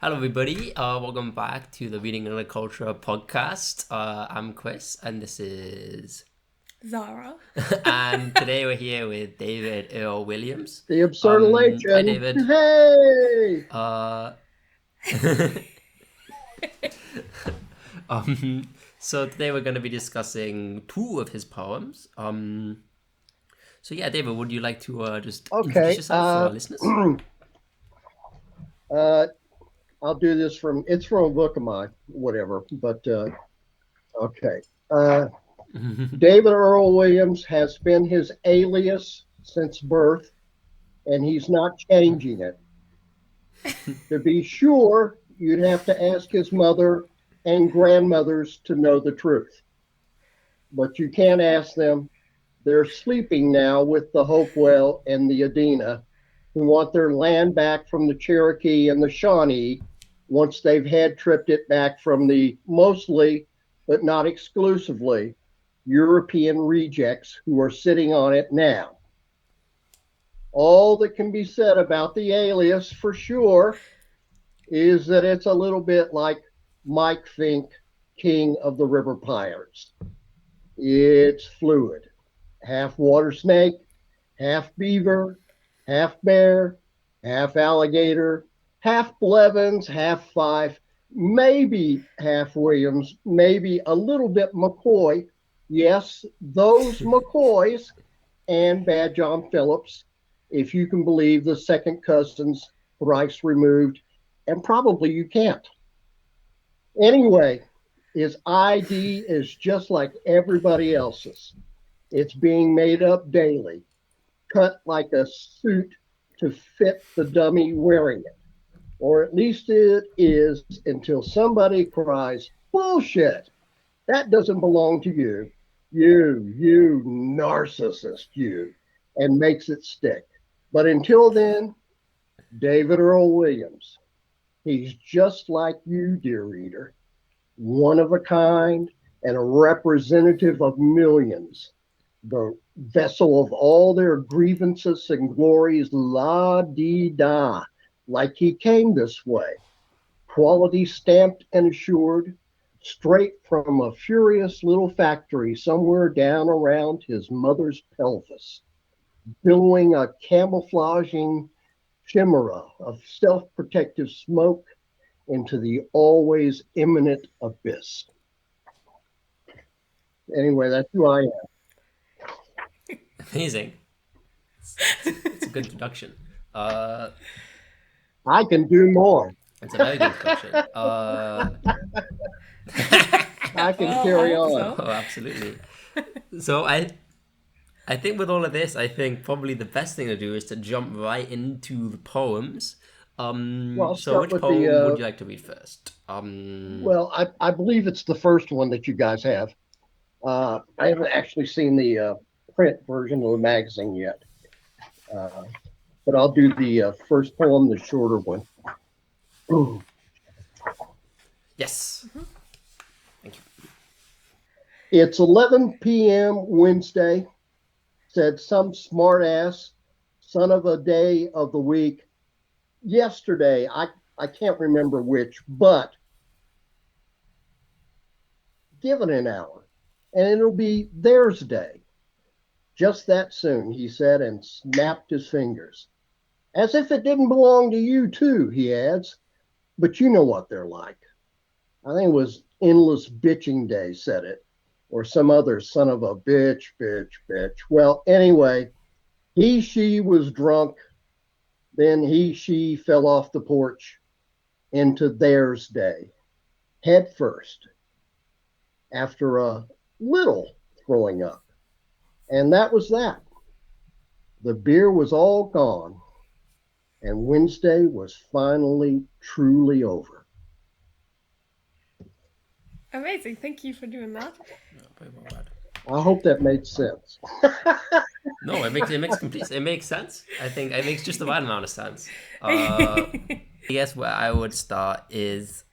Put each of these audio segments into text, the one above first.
Hello, everybody. Welcome back to the Reading and Culture podcast. I'm Chris, and this is Zara. and today we're here with David Earl Williams. The Hi, absurdilation. David. Hey! Uh, so today we're going to be discussing two of his poems. So yeah, David, would you like to just introduce Okay. yourself for our listeners? I'll do this it's from a book of mine, whatever. But okay. Uh, David Earl Williams has been his alias since birth, and he's not changing it. To be sure, you'd have to ask his mother and grandmothers to know the truth. But you can't ask them. They're sleeping now with the Hopewell and the Adena, who want their land back from the Cherokee and the Shawnee once they've had tripped it back from the mostly, but not exclusively, European rejects who are sitting on it now. All that can be said about the alias for sure is that it's a little bit like Mike Fink, King of the River Pirates. It's fluid. Half water snake, half beaver, half bear, half alligator, half Blevins, half Fife, maybe half Williams, maybe a little bit McCoy. Yes, those McCoys and Bad John Phillips, if you can believe the second cousins thrice removed, and probably you can't. Anyway, his ID is just like everybody else's. It's being made up daily, cut like a suit to fit the dummy wearing it. Or at least it is until somebody cries, bullshit, that doesn't belong to you. You narcissist, you, and makes it stick. But until then, David Earl Williams, he's just like you, dear reader, one of a kind and a representative of millions, the vessel of all their grievances and glories, la dee da, like he came this way, quality stamped and assured, straight from a furious little factory somewhere down around his mother's pelvis, billowing a camouflaging chimera of self protective smoke into the always imminent abyss. Anyway, that's who I am. Amazing. It's a good introduction. I can do more. It's a very good introduction. I can Well, carry I hope on. Oh, absolutely. So I think with all of this, I think probably the best thing to do is to jump right into the poems. Well, I'll So start which with poem would you like to read first? I believe it's the first one that you guys have. I haven't actually seen the print version of the magazine yet, uh, but I'll do the first poem, the shorter one. Yes. Thank you. It's 11 p.m. Wednesday, said some smartass son of a day of the week yesterday. I can't remember which, but give it an hour and it'll be theirs day. Just that soon, he said, and snapped his fingers. As if it didn't belong to you, too, he adds. But you know what they're like. I think it was Endless Bitching Day said it, or some other son of a bitch, bitch, bitch. Well, anyway, she was drunk. Then she fell off the porch into theirs day, head first, after a little throwing up. And that was that. The beer was all gone, and Wednesday was finally truly over. Amazing. Thank you for doing that. Very well read. I hope that made sense. No, it makes sense. I think it makes just the right amount of sense. I guess where I would start is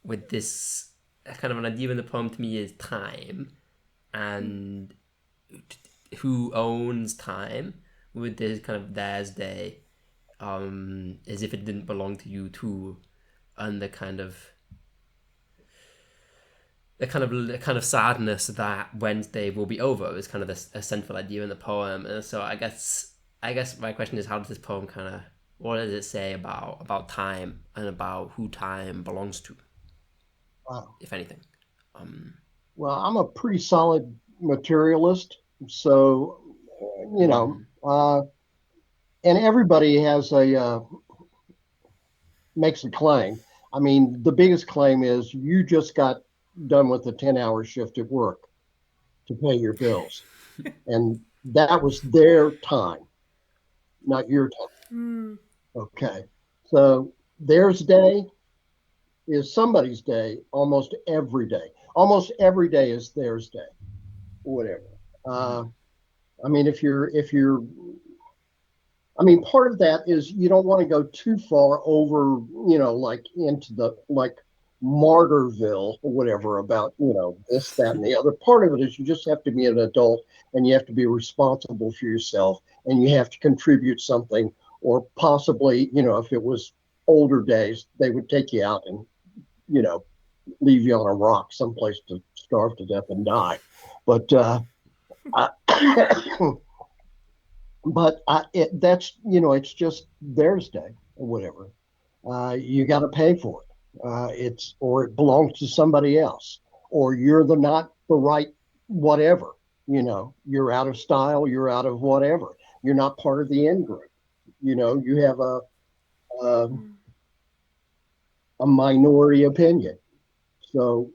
with this kind of an idea in the poem to me is time and who owns time with this kind of theirs day, as if it didn't belong to you too. and the kind of sadness that Wednesday will be over is kind of a central idea in the poem. And so I guess my question is, how does this poem kind of, what does it say about time and about who time belongs to, Wow. if anything? Well, I'm a pretty solid materialist, so you know, and everybody has a makes a claim. I mean, the biggest claim is you just got done with a 10-hour shift at work to pay your bills, and that was their time, not your time. Mm. Okay, so theirs day is somebody's day almost every day. Almost every day is theirs day, whatever. Uh, I mean, if you're I mean, part of that is you don't want to go too far over, like into the like Martyrville or whatever about, this, that, and the other. Part of it is you just have to be an adult and you have to be responsible for yourself and you have to contribute something, or possibly, if it was older days, they would take you out and, you know, leave you on a rock someplace to starve to death and die. But, I, that's it's just theirs day or whatever. You got to pay for it. It's or it belongs to somebody else, or you're the not the right whatever. You're out of style. You're out of whatever. You're not part of the in group. You have a, Mm. a minority opinion. So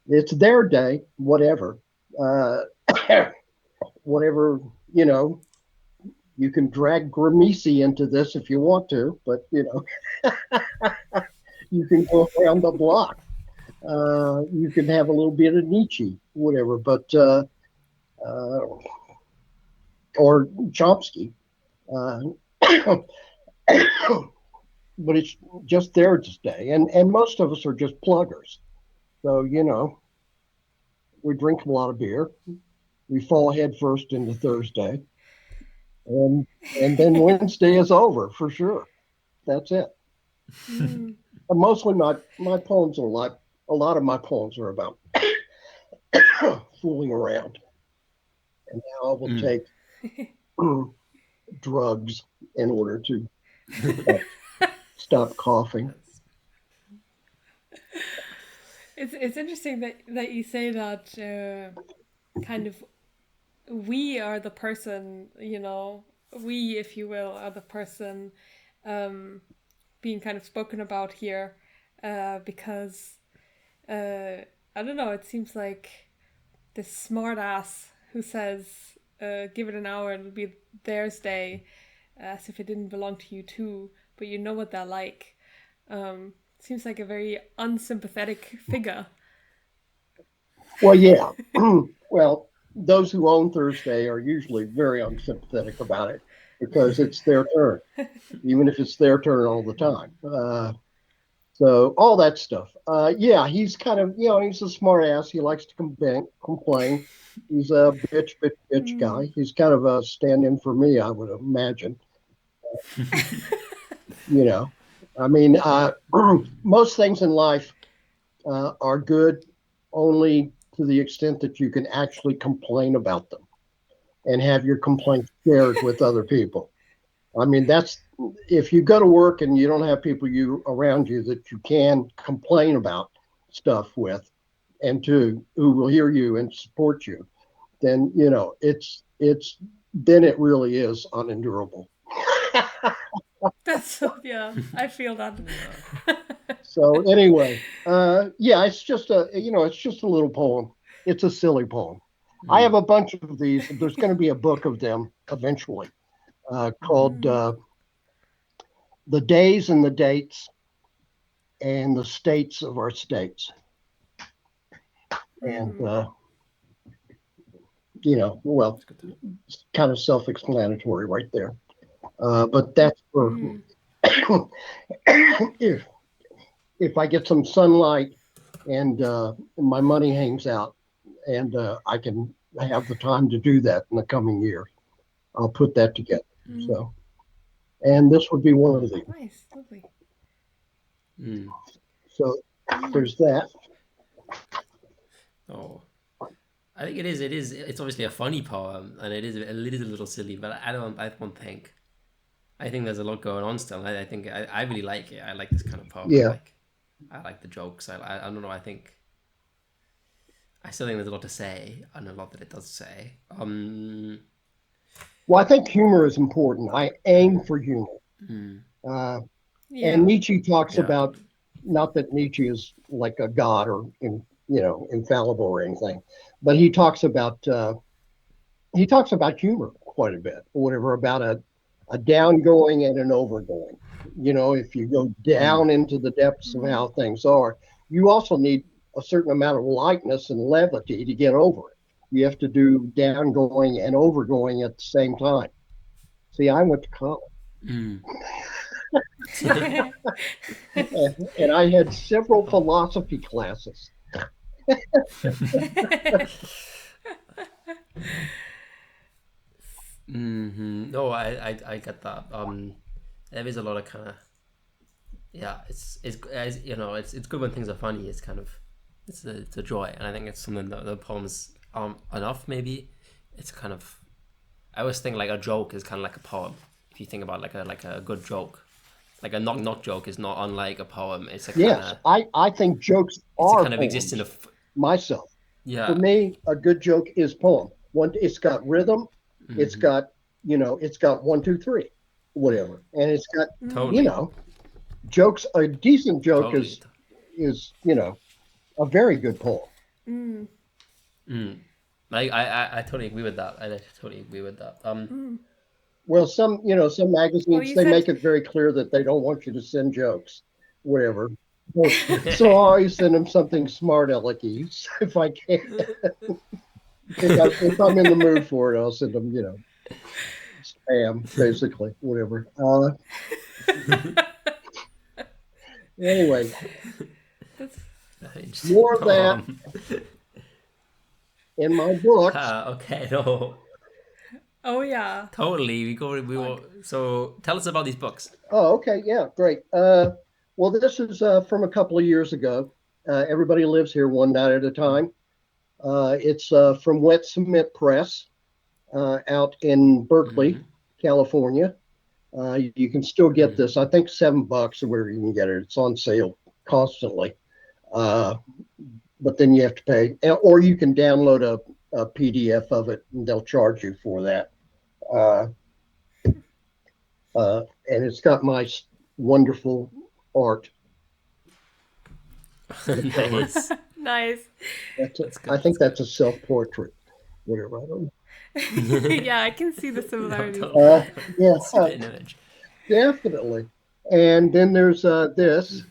it's their day, whatever. Uh, whatever you know you can drag Gramsci into this if you want to, but you can go around the block. You can have a little bit of Nietzsche, whatever, but uh, or Chomsky. Uh, but it's just there to stay, and most of us are just pluggers. So we drink a lot of beer. We fall head first into Thursday, and then Wednesday is over for sure. That's it. Mm. Mostly my poems are a lot of my poems are about fooling around, and now I will take drugs in order to uh, stop coughing. It's interesting that you say that kind of we are the person, we, if you will, are the person um, being kind of spoken about here, because I don't know, it seems like this smart ass who says, give it an hour and it'll be theirs day, as if it didn't belong to you too, but you know what they're like. Seems like a very unsympathetic figure. Well, yeah. Well, those who own Thursday are usually very unsympathetic about it because it's their turn, even if it's their turn all the time. So all that stuff. Yeah, he's kind of, he's a smart ass. He likes to complain. He's a bitch, bitch, bitch Mm. guy. He's kind of a stand-in for me, I would imagine. You know, I mean, most things in life are good only to the extent that you can actually complain about them and have your complaints shared with other people. I mean, that's if you go to work and you don't have people you around you that you can complain about stuff with, and to who will hear you and support you, then it's then it really is unendurable. That's so, yeah, I feel that. So anyway, yeah, it's just a little poem. It's a silly poem. I have a bunch of these. There's going to be a book of them eventually, called Mm. "The Days and the Dates and the States of Our States," and Mm. well, It's good to know. it's kind of self-explanatory right there. But that's for Mm. if if I get some sunlight and my money hangs out, and I can have the time to do that in the coming year, I'll put that together. Mm. So, and this would be one of these. Nice, lovely. Mm. So there's that. Oh, I think it is. It is. It's obviously a funny poem, and it is a little silly. But I don't think. I think there's a lot going on still. I think I really like it. I like this kind of poem. Yeah. I like the jokes. I don't know. I still think there's a lot to say, and a lot that it does say. Well, I think humor is important. I aim for humor. Mm, Uh, and Yeah. Nietzsche talks yeah, about, totally. not that Nietzsche is like a god or infallible or anything, but he talks about humor quite a bit, or whatever, about a down going and an overgoing. If you go Mm, down into the depths of Mm. how things are, you also need a certain amount of lightness and levity to get over it. You have to do down going and overgoing at the same time. See, I went to college mm. and I had several Oh. philosophy classes. No, I get that. There is a lot of kind of yeah. It's good when things are funny. It's kind of it's a joy, and I think it's something that the poems aren't enough. Maybe it's kind of I always think like a joke is kind of like a poem. If you think about like a good joke, like a knock joke is not unlike a poem. Yes, I think jokes It's a are kind of existence poems of myself. For yeah. me, a good joke is poem. One, it's got rhythm, it's Hmm. got it's got one, two, three, whatever, and it's got you Totally, know jokes. A decent joke totally. is a very good poem. Mm. Mm. I totally agree with that. I totally agree with that. Mm. Well, some Well, magazines you they said make it very clear that they don't want you to send jokes, whatever. So I always send them something smart alecky if I can. If I'm in the mood for it, I'll send them spam basically, whatever. Anyway, that's. Interesting. more of that in my books. Okay, no, Oh yeah. totally. We Plug. will. So tell us about these books. Oh, okay, yeah, great. Well, this is from a couple of years ago. Everybody lives here one night at a time. It's from Wet Cement Press out in Berkeley, Mm-hmm. California. You can still get Mm-hmm. this. I think $7 or wherever you can get it. It's on sale constantly. Uh, but then you have to pay, or you can download a PDF of it, and they'll charge you for that. Uh, and it's got my wonderful art on the cover. Nice. Nice. That's I good. think That's good. that's a self portrait, whatever. I don't Yeah, I can see the No, similarities. totally. Yeah, Spitting image. definitely. And then there's this.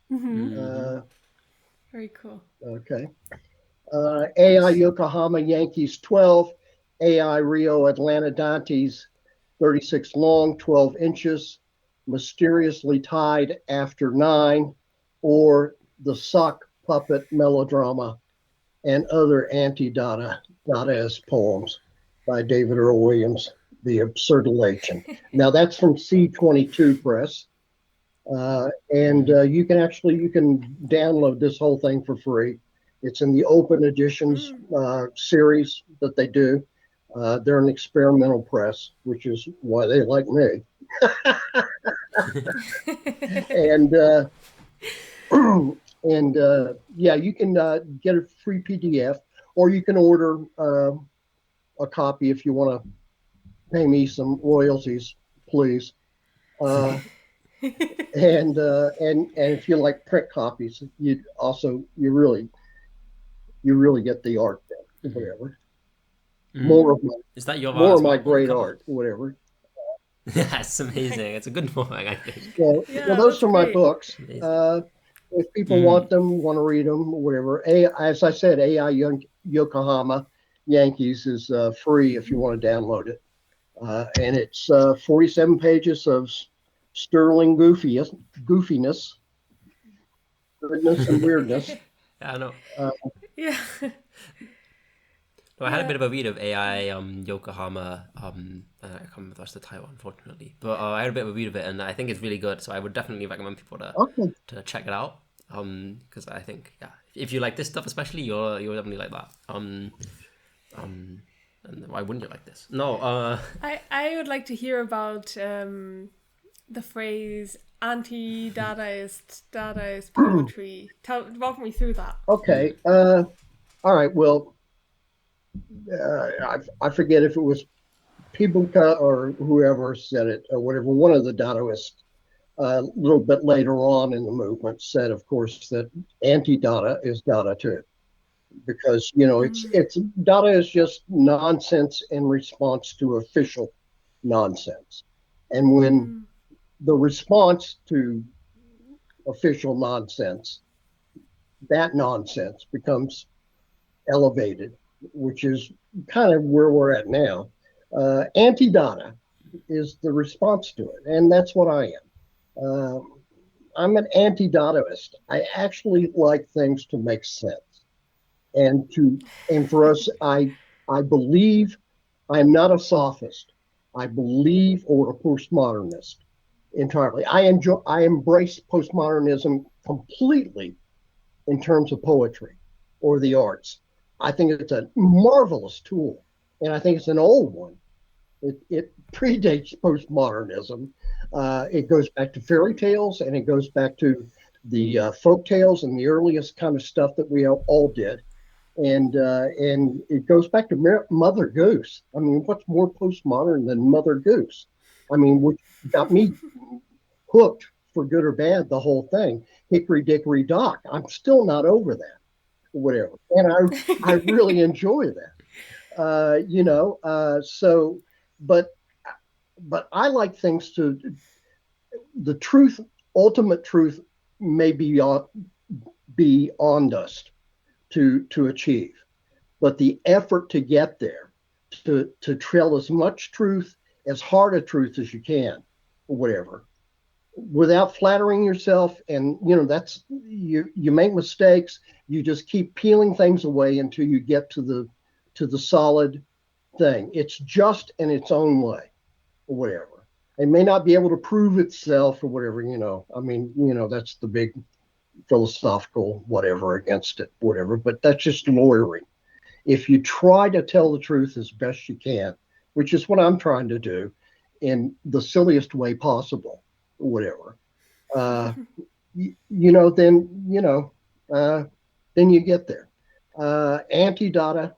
Hmm. Mm-hmm. Uh, Very cool. okay. AI Nice. Yokohama Yankees 12, AI Rio Atlanta Dantes 36 long, 12 inches, mysteriously tied after 9, or the sock puppet melodrama and other anti-Dadaist poems by David Earl Williams, The Absurdist. Now that's from C22 Press. And Mm-hmm. you can download this whole thing for free. It's in the open editions Mm. series that they do. They're an experimental press, which is why they like me. And yeah, you can get a free PDF, or you can order a copy if you want to pay me some royalties, please. Uh, and if you like print copies, you really get the art then, Mm-hmm. whatever. More Mm. of my Is that your art more as of my well on the great cover? art, whatever. That's Nice. amazing. It's a good drawing, I think. Well, Yeah, those that's are my great. books. Amazing. If people Mm. want them, want to read them, whatever. As I said, AI Yokohama Yankees is free if you want to download it, and it's 47 pages of sterling goofiness, goodness, and weirdness. I know. Uh, Yeah. No, I had a bit of a read of AI Yokohama. I can't remember the rest of the title, unfortunately, but I had a bit of a read of it, and I think it's really good. So I would definitely recommend people Okay. to check it out. Because I think if you like this stuff, especially, you'll definitely like that. And why wouldn't you like this? No. I would like to hear about the phrase Dadaist poetry. Walk me through that. Okay. All right. Well, I forget if it was Pibuka or whoever said it or whatever. One of the Dadaists a little bit later on in the movement said, of course, that anti-Dada is Dada too, because it's Dada is just nonsense in response to official nonsense, and when the response to official nonsense, that nonsense becomes elevated, which is kind of where we're at now. Anti-Dada is the response to it, and that's what I am. I'm an anti-Dadaist. I actually like things to make sense, and for us, I believe I'm not a sophist. I believe or a postmodernist entirely. I embrace postmodernism completely in terms of poetry or the arts. I think it's a marvelous tool, and I think it's an old one. It predates postmodernism. It goes back to fairy tales, and it goes back to the folk tales and the earliest kind of stuff that we all did. And it goes back to Mother Goose. I mean, what's more postmodern than Mother Goose? I mean, which got me hooked for good or bad, the whole thing. Hickory Dickory Dock. I'm still not over that, whatever. And I really enjoy that. So, but but I like things to the truth, ultimate truth may be beyond us to achieve, but the effort to get there, to trail as much truth, as hard a truth as you can, or whatever, without flattering yourself. And that's you make mistakes. You just keep peeling things away until you get to the solid thing. It's just in its own way, or whatever. It may not be able to prove itself or whatever. I mean, that's the big philosophical whatever against it, whatever. But that's just lawyering. If you try to tell the truth as best you can, which is what I'm trying to do, in the silliest way possible, whatever, then you get there. Anti-Dada,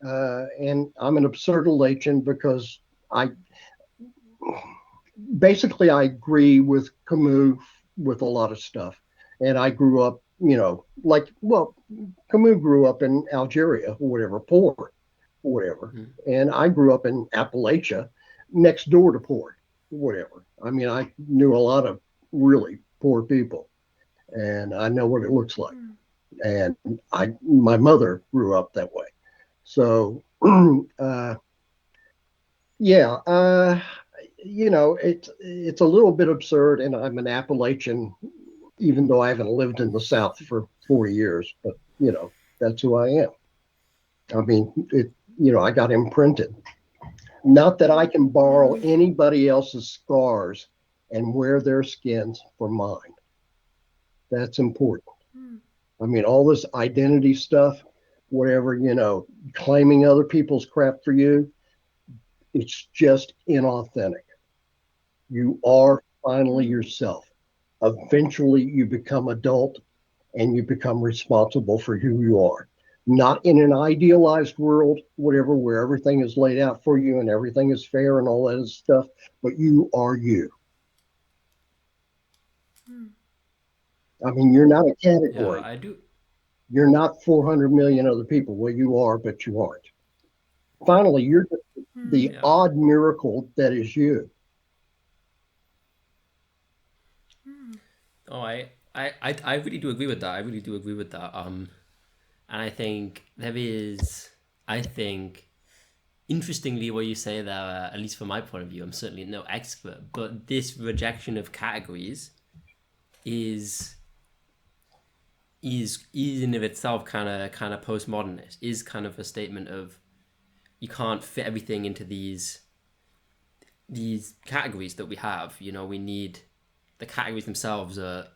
and I'm an absurdist because I basically I agree with Camus with a lot of stuff, and I grew up, Camus grew up in Algeria or whatever, poor, or whatever, and I grew up in Appalachia, next door to poor, whatever. I mean, I knew a lot of really poor people, and I know what it looks like. And my mother grew up that way, so yeah, it's a little bit absurd, and I'm an Appalachian, even though I haven't lived in the South for 40 years. But that's who I am. I mean, I got imprinted. Not that I can borrow anybody else's scars and wear their skins for mine. That's important. I mean, all this identity stuff, whatever, claiming other people's crap for you, it's just inauthentic. You are finally yourself. Eventually, you become adult and you become responsible for who you are. Not in an idealized world, whatever, where everything is laid out for you and everything is fair and all that stuff, but you are you. I mean, you're not a category. Yeah, I do. You're not 400 million other people. Well, you are, but you aren't. Finally, you're the Yeah. odd miracle that is you. Oh, I really do agree with that. I really do agree with that. And I think there is, I think, interestingly, what you say that, at least from my point of view, I'm certainly no expert, but this rejection of categories is is in of itself kind of postmodernist, is kind of a statement of you can't fit everything into these categories that we have. We need the categories themselves are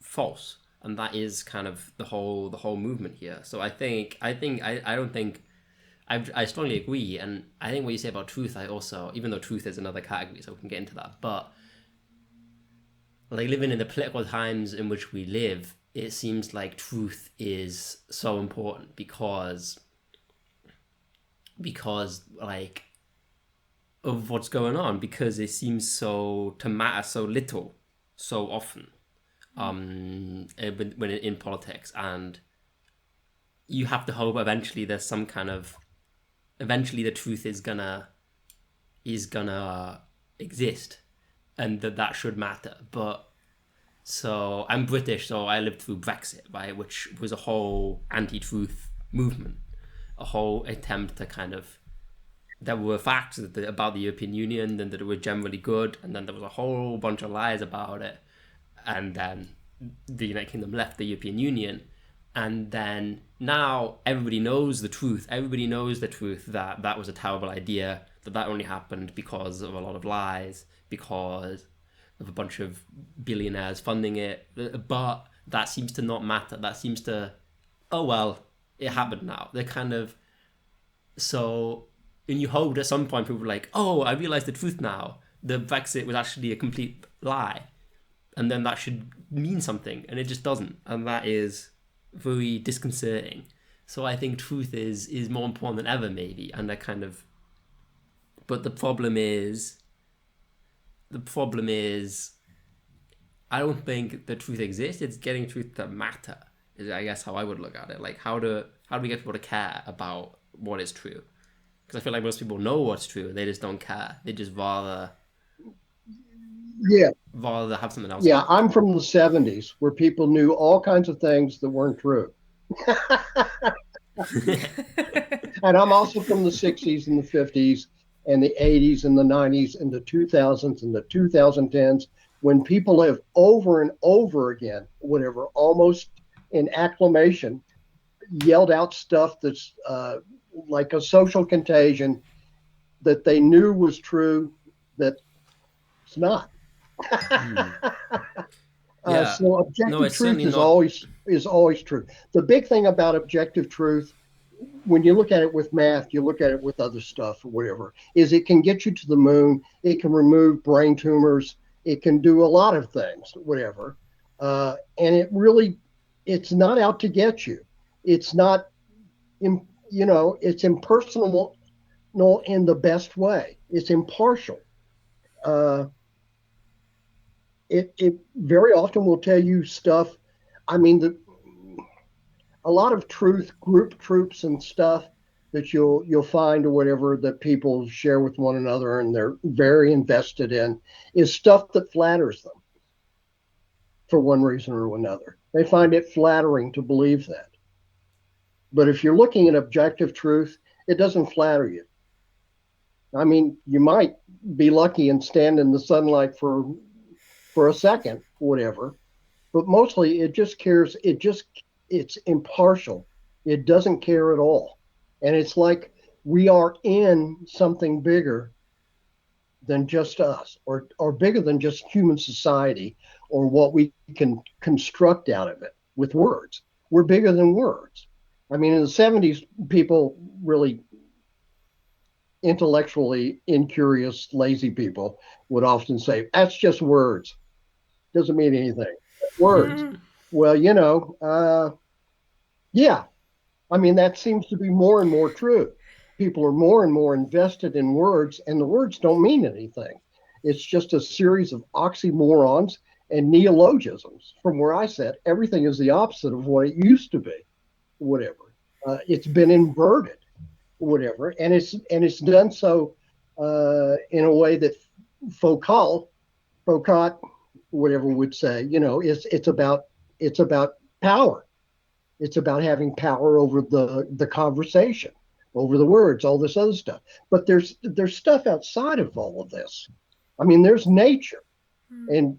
false, and that is kind of the whole movement here. So I don't think I strongly agree, and I think what you say about truth, I also, even though truth is another category, so we can get into that, but like living in the political times in which we live, it seems like truth is so important because like of what's going on, because it seems so to matter so little so often when in politics, and you have to hope eventually there's some kind of eventually the truth is gonna exist, and that should matter. But so I'm British, so I lived through Brexit, right, which was a whole anti-truth movement, a whole attempt to kind of, there were facts about the European Union and that it was generally good, and then there was a whole bunch of lies about it, and then the United Kingdom left the European Union, and then now everybody knows the truth. Everybody knows the truth that that was a terrible idea, that only happened because of a lot of lies, because of a bunch of billionaires funding it. But that seems to not matter. That seems to, oh well, it happened now. They're kind of, so, and you hope at some point people are like, oh, I realize the truth now. The Brexit was actually a complete lie. And then that should mean something, and it just doesn't. And that is very disconcerting. So I think truth is more important than ever, maybe. And I kind of, but the problem is, I don't think the truth exists. It's getting truth to matter, is I guess how I would look at it. Like, how do we get people to care about what is true? Because I feel like most people know what's true, they just don't care. They just rather Yeah, have something else yeah. happen. I'm from the '70s, where people knew all kinds of things that weren't true. And I'm also from the '60s and the '50s and the '80s and the '90s and the 2000s and the 2010s, when people have over and over again, whatever, almost in acclamation, yelled out stuff that's like a social contagion that they knew was true, that it's not. Hmm. Yeah. So No, objective it's truth certainly not. is always true. The big thing about objective truth, when you look at it with math, you look at it with other stuff or whatever, is it can get you to the moon, it can remove brain tumors, it can do a lot of things, whatever. And it's not out to get you. It's not, it's impersonal in the best way. It's impartial. Uh, it very often will tell you stuff. I mean, a lot of group troops and stuff that you'll find or whatever that people share with one another and they're very invested in is stuff that flatters them for one reason or another. They find it flattering to believe that. But if you're looking at objective truth, it doesn't flatter you. I mean, you might be lucky and stand in the sunlight for a second, whatever, but mostly it's impartial. It doesn't care at all. And it's like we are in something bigger than just us, or bigger than just human society, or what we can construct out of it with words. We're bigger than words. I mean, in the '70s, people really intellectually incurious, lazy people would often say, that's just words. Doesn't mean anything. Words. Well, yeah, I mean, that seems to be more and more true. People are more and more invested in words, and the words don't mean anything. It's just a series of oxymorons and neologisms. From where I sit, everything is the opposite of what it used to be, whatever. It's been inverted, whatever, and it's done so in a way that Foucault, Foucault, whatever would say, it's about power. It's about having power over the conversation, over the words, all this other stuff. But there's stuff outside of all of this. I mean, there's nature, and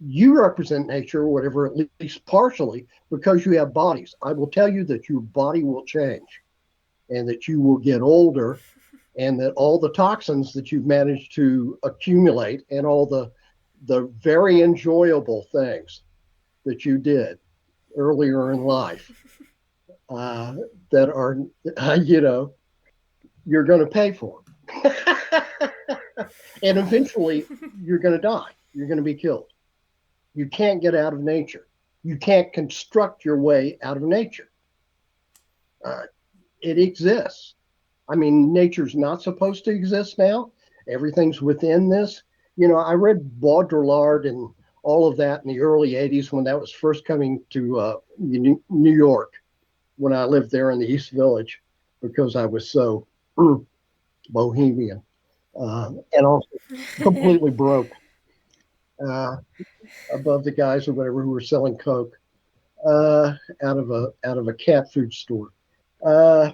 You represent nature or whatever, at least partially, because you have bodies. I will tell you that your body will change and that you will get older and that all the toxins that you've managed to accumulate and all the very enjoyable things that you did earlier in life uh, that are, you know, you're going to pay for. And eventually you're going to die. You're going to be killed. You can't get out of nature. You can't construct your way out of nature. Uh, it exists. I mean, nature's not supposed to exist now. Everything's within this. You know, I read Baudrillard and all of that in the early 80s when that was first coming to New York, when I lived there in the East Village, because I was so bohemian and also completely broke uh, above the guys or whatever who were selling Coke out of a cat food store. Uh,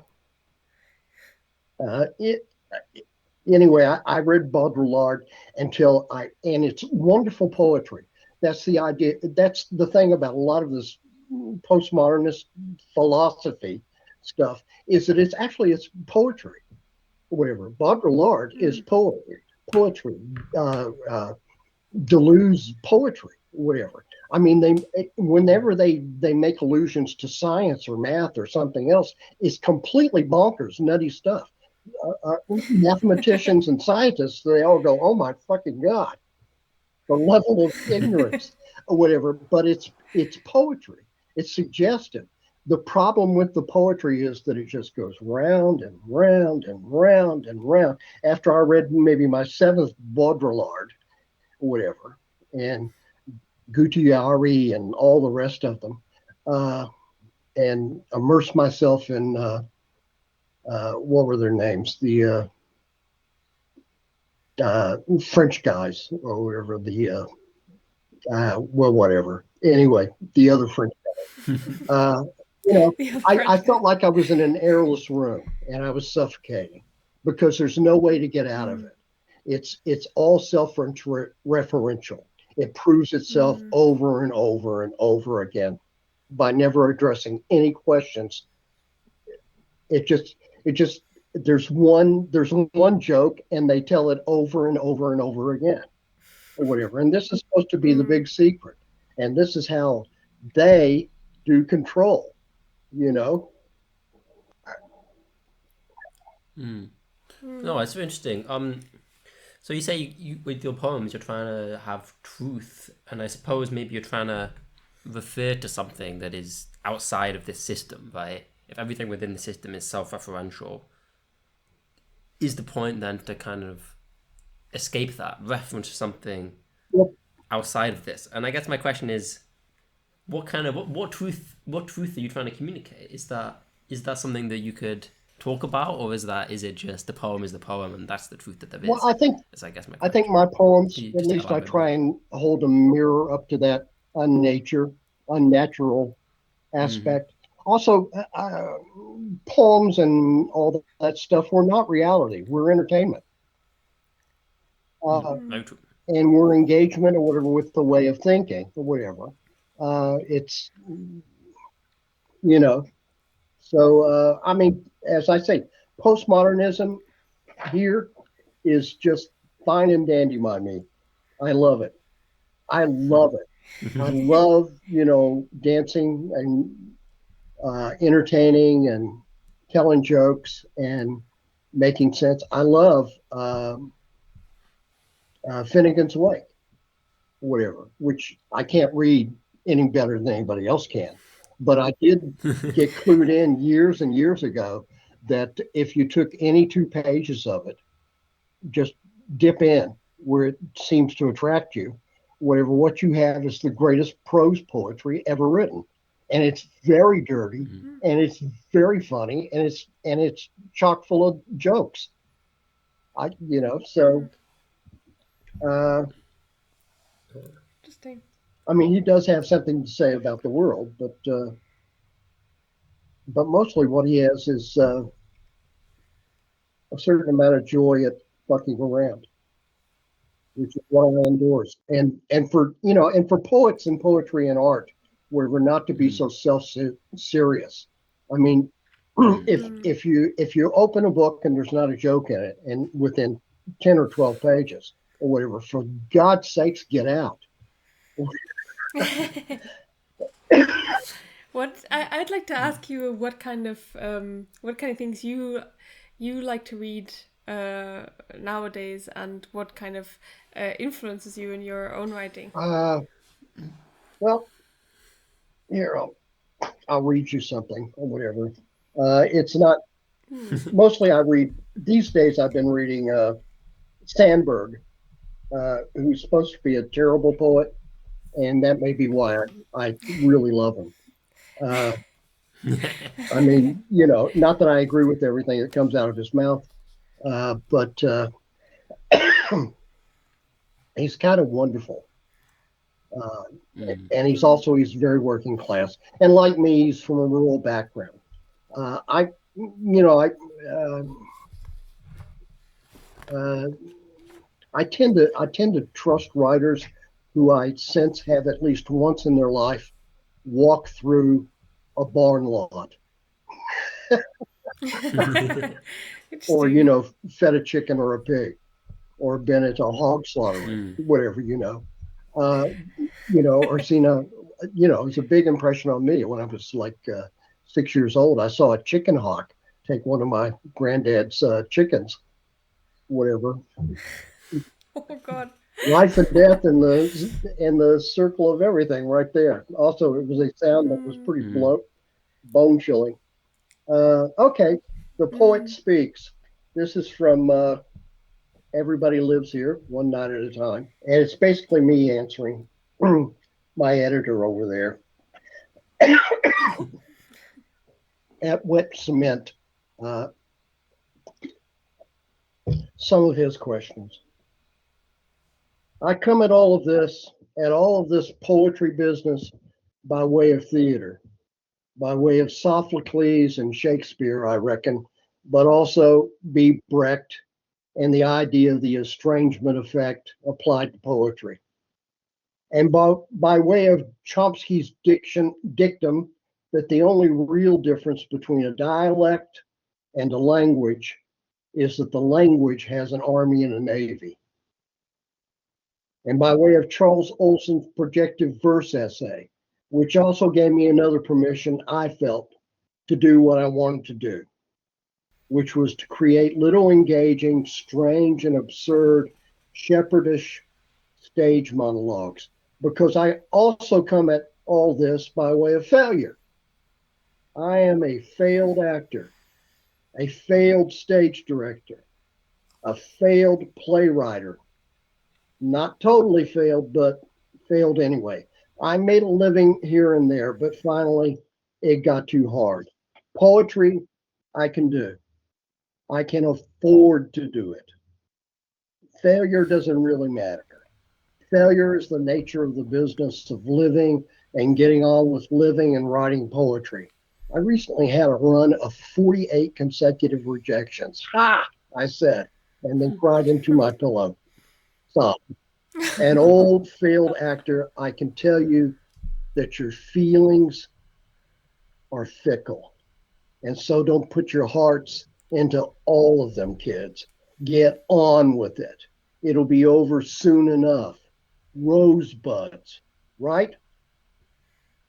it anyway, I read Baudrillard and it's wonderful poetry. That's the idea. That's the thing about a lot of this postmodernist philosophy stuff is that it's poetry. Whatever. Baudrillard is Mm. poetry. Deleuze poetry. Whatever. I mean, whenever they make allusions to science or math or something else, it's completely bonkers, nutty stuff. Mathematicians and scientists, they all go, "Oh my fucking god, the level of ignorance," or whatever. But it's poetry. It's suggestive. The problem with the poetry is that it just goes round and round and round and round. After I read maybe my seventh Baudrillard, or whatever, and Gutiari and all the rest of them, uh, and immerse myself in what were their names? The French guys or whatever. Well, whatever. Anyway, the other French. Uh, you know, The other I French guy. felt like I was in an airless room and I was suffocating because there's no way to get out of Mm. it. It's all self-referential. It proves itself Mm. over and over and over again by never addressing any questions. It just there's one joke and they tell it over and over and over again or whatever. And this is supposed to be the Mm. big secret. And this is how they do control, you know? Mm. Mm. No, it's very interesting. So you say with your poems you're trying to have truth, and I suppose maybe you're trying to refer to something that is outside of this system, right? If everything within the system is self-referential, is the point then to kind of escape that, reference something Well, outside of this? And I guess my question is, what truth are you trying to communicate? Is that something that you could talk about, or is it just the poem is the poem and that's the truth that there well, is? Is I guess my I think question. my Can poems, you at just least I elaborate more? try and hold a mirror up to that unnatural Mm-hmm. aspect. Also, poems and all that stuff were not reality. We're entertainment. Mm. Uh, Mm. Very true. and we're engagement or whatever with the way of thinking or whatever. It's, you know, so, I mean, as I say, postmodernism here is just fine and dandy by me. I love it. I love it. I love, dancing and entertaining and telling jokes and making sense. I love Finnegan's Wake, whatever, which I can't read any better than anybody else can. But I did get clued in years and years ago that if you took any 2 pages of it, just dip in where it seems to attract you, whatever, what you have is the greatest prose poetry ever written. And it's very dirty Mm-hmm. Mm. and it's very funny and it's chock full of jokes. So Mm. uh, Interesting. I mean, he does have something to say about the world, but mostly what he has is a certain amount of joy at fucking around. which is what I endorse. And for and for poets and poetry and art, where we're not to be Mm, so serious. I mean, mm, if you open a book and there's not a joke in it, and within 10 or 12 pages or whatever, for God's sakes, get out. I'd like to ask you what kind of things you like to read nowadays, and what kind of influences you in your own writing. Uh, well, here I'll read you something or whatever. It's not mostly I read these days. I've been reading Sandberg, who's supposed to be a terrible poet, and that may be why I really love him. Uh, I mean, not that I agree with everything that comes out of his mouth, but he's kind of wonderful. Uh, mm, and he's very working class, and like me, he's from a rural background. I, you know, uh, uh, I tend to trust writers who I sense have at least once in their life walked through a barn lot, or Interesting. fed a chicken or a pig, or been at a hog slaughtering, mm. whatever, uh, or seen it's a big impression on me when I was like 6 years old. I saw a chicken hawk take one of my granddad's chickens, whatever. Oh God. Life and death in the circle of everything right there. Also, it was a sound that was Mm, pretty Mm. bone chilling. Okay, the poet mm. speaks. This is from Everybody Lives Here, One Night at a Time, and it's basically me answering my editor over there at Wet Cement. Uh, some of his questions. I come at all of this poetry business by way of theater, by way of Sophocles and Shakespeare, I reckon, but also B. Brecht and the idea of the estrangement effect applied to poetry. And by way of Chomsky's dictum that the only real difference between a dialect and a language is that the language has an army and a navy. And by way of Charles Olson's projective verse essay, which also gave me another permission I felt to do what I wanted to do, which was to create little engaging, strange, and absurd shepherdish stage monologues. Because I also come at all this by way of failure. I am a failed actor, a failed stage director, a failed playwright, not totally failed, but failed anyway. I made a living here and there, but finally it got too hard. Poetry, I can do. I can afford to do it. Failure doesn't really matter. Failure is the nature of the business of living and getting on with living and writing poetry. I recently had a run of 48 consecutive rejections. Ha! I said, and then cried into my pillow. So, an old failed actor, I can tell you that your feelings are fickle. And so don't put your hearts into all of them, kids. Get on with it. It'll be over soon enough. Rosebuds, right?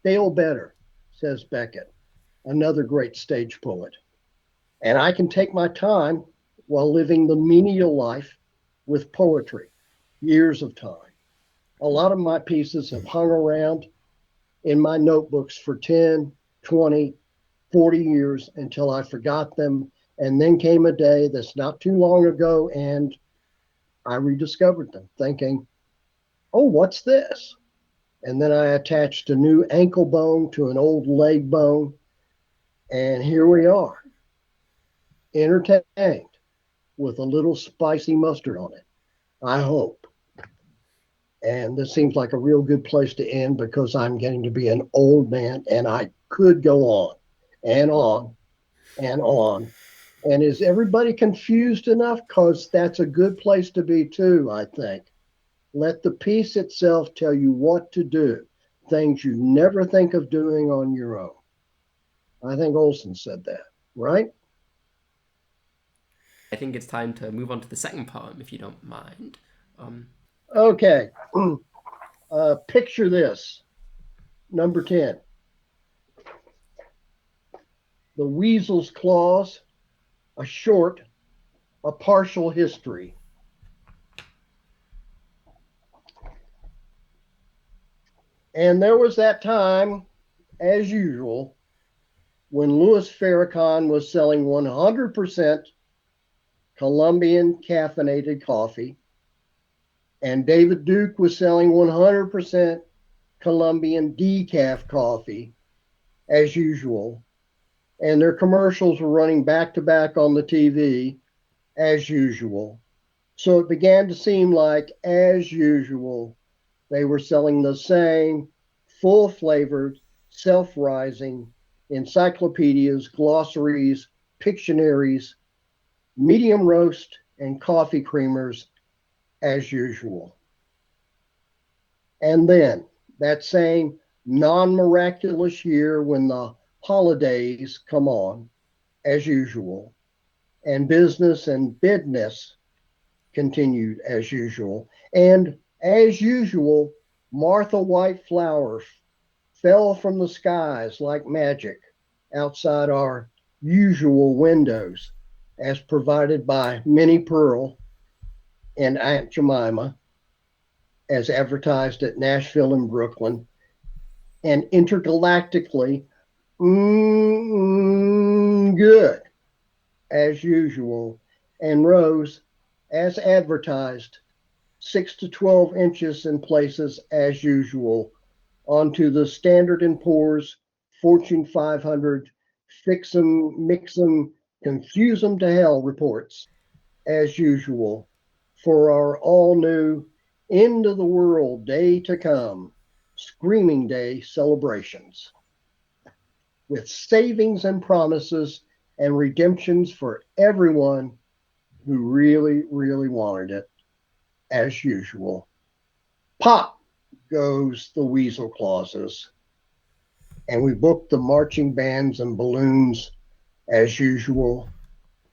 They'll better, says Beckett, another great stage poet. And I can take my time while living the menial life with poetry, years of time. A lot of my pieces have hung around in my notebooks for 10, 20, 40 years until I forgot them. And then came a day that's not too long ago, and I rediscovered them, thinking, oh, what's this? And then I attached a new ankle bone to an old leg bone, and here we are, entertained with a little spicy mustard on it, I hope. And this seems like a real good place to end because I'm getting to be an old man and I could go on and on and on. And is everybody confused enough? Because that's a good place to be too, I think. Let the piece itself tell you what to do, things you never think of doing on your own. I think Olson said that, right? I think it's time to move on to the second poem, if you don't mind. Okay. Picture this. Number 10. The Weasel's Claws, a short, a partial history. And there was that time, as usual, when Louis Farrakhan was selling 100% Colombian caffeinated coffee, and David Duke was selling 100% Colombian decaf coffee, as usual. And their commercials were running back to back on the TV, as usual. So it began to seem like, as usual, they were selling the same full flavored, self rising encyclopedias, glossaries, Pictionaries, medium roast, and coffee creamers, as usual. And then that same non miraculous year when the holidays come on, as usual, and business and business continued as usual. And as usual, Martha White flowers fell from the skies like magic outside our usual windows, as provided by Minnie Pearl and Aunt Jemima, as advertised at Nashville and Brooklyn, and intergalactically good, as usual, and rose, as advertised, 6 to 12 inches in places, as usual, onto the Standard and Poor's Fortune 500 fix 'em, mix 'em, confuse 'em to hell reports, as usual, for our all new end of the world day to come, Screaming Day celebrations, with savings and promises and redemptions for everyone who really, really wanted it, as usual. Pop goes the weasel clauses, and we booked the marching bands and balloons, as usual,